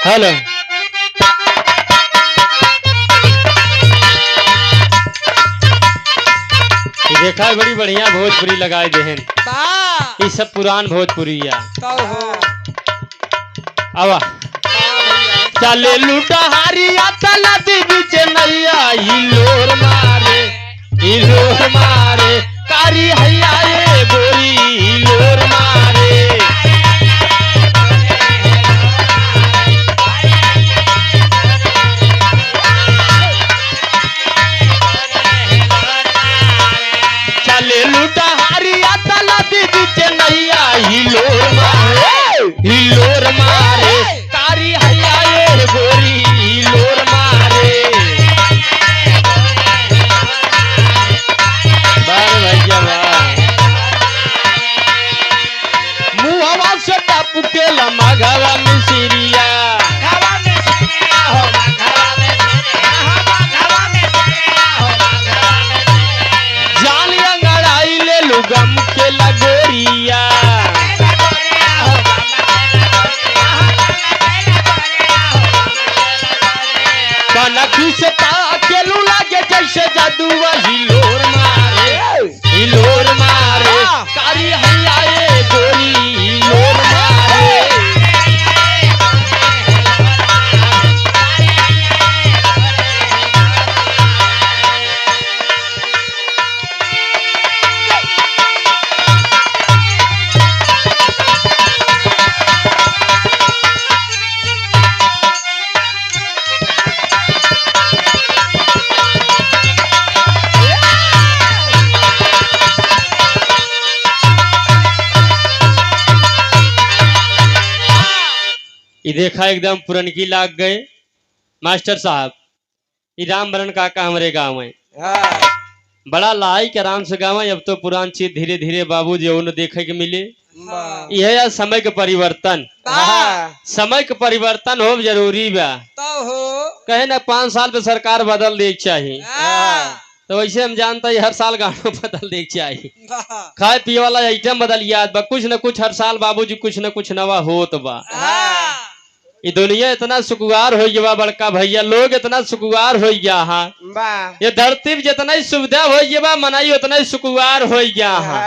Hello देखा है बड़ी बढ़िया भोजपुरी लगाए देहन ये सब पुरान भोजपुरिया आवा चले लूटा हारिया तला दीदी चेन्नैया हिलोर मारे कारी हैया ये गोरी हिलोर मारे चले लूटा हारिया तला दीदी चेन्नैया हिलोर मारे कारी हैया ये गोरी हिलोर मारे बार भैया मुहवा से टापू के लम्हा घवा में सिरिया जान अंगड़ाई ले लू गम के लगोरिया कनखी से ताकेलू लागे जैसे जादू हिलोर मारे कारी हैया ये गोरी हिलोर मारे ये देखा एकदम पुरनकी लाग गए मास्टर साहब ये रामबरन काका हमारे गांव है बड़ा लाई के आराम से गाँव है। अब तो पुरान चीज धीरे धीरे बाबू जी उन्हें देखे के मिले यह है समय के परिवर्तन समय के परिवर्तन हो जरूरी बा कहे ना 5 साल पे सरकार बदल दे चाहिए तो वैसे हम जानते हैं हर साल गाना बदल दे चाहिए खाए पिए वाला आइटम बदल याद बा कुछ न कुछ हर साल बाबूजी कुछ न कुछ नवा होत बा ये दुनिया इतना सुकुआर हो गया बड़का भैया लोग इतना सुकुआर हो गया हाँ ये धरती जितना ही सुविधा हो गया मनाई उतना ही सुकुआर हो गया हाँ